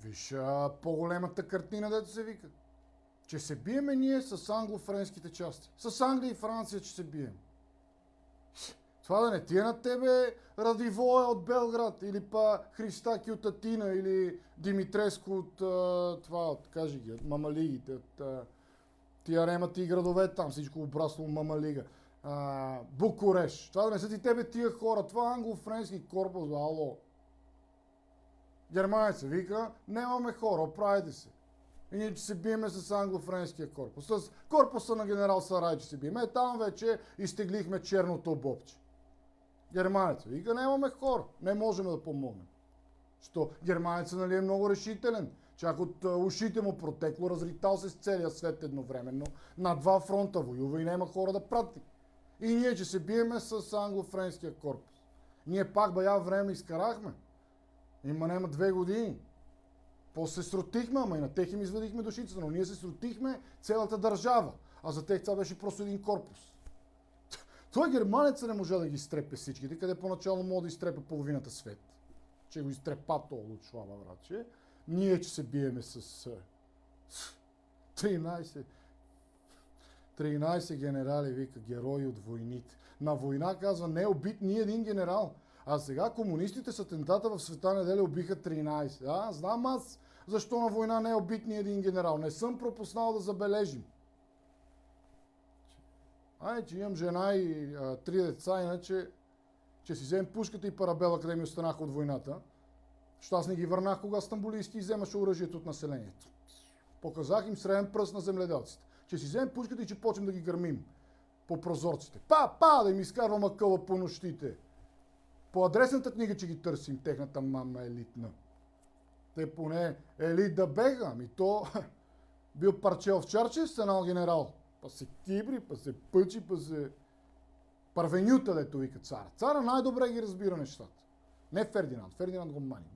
Виж по-големата картина, дето се вика. Че се биеме ние с англо-френските части. С Англия и Франция, че се бием. Това да не ти е на тебе Радивоя от Белград, или па Христаки от Атина, или Димитреско от това, кажи ги, от Мамалигите, от тия ремати и градове там, всичко обрасло Мамалига. Букуреш. Това да не са ти тебе тия хора, това англо-френски корпус, ало. Германеца вика, нямаме хора, оправете се. И ние, че се биеме с англо-френския корпус. С корпуса на генерал Сарай, че се биеме. Там вече изтеглихме черното бобче. Германеца вика, нямаме хора, не можем да помогнем. Що германеца, нали, е много решителен. Чак от ушите му протекло, разритал се с целия свет едновременно. На два фронта воюва и няма хора да прати. И ние, че се биеме с англо-френския корпус. Ние пак бая време изкарахме. Има нема 2 години. После се срутихме, ама и на тех им извадихме душицата, но ние се срутихме цялата държава. А за тех това беше просто един корпус. Той германеца не можа да ги изтрепе всичките, къде поначало мога да изтрепе половината свет. Че го изтрепа то от шлава, братче. Ние, че се биеме с 13 генерали, вика, герои от войните. На война, казва, не е убит ни един генерал. А сега комунистите с атентата в Света неделя убиха 13. Знам аз защо на война не е убит ни един генерал. Не съм пропуснал да забележим. Че имам жена и 3 деца, иначе, че си вземем пушката и парабела, къде ми останаха от войната. Защото аз не ги върнах, кога стамбулийски вземаше оръжието от населението. Показах им среден пръст на земледелците. Че си вземем пушката и че почнем да ги гърмим по прозорците. Да им изкарвам акъла по нощите. По адресната книга, че ги търсим, техната мама елитна. Те поне елит да бега, ами то бил парче овчарче, станал генерал. Па се кибри, па се пъчи, па се първенюта, дето вика цара. Цара най-добре ги разбира нещата. Не Фердинанд, Фердинанд го мани.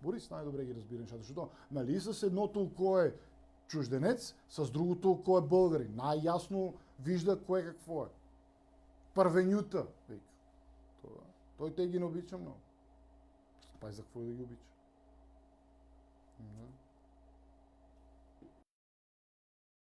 Борис най-добре ги разбира нещата, защото нали с едното око е чужденец, с другото око е българин. Най-ясно вижда кое какво е. Първенюта, вика. Той те ги не обича много. Пай за какво да ги обича?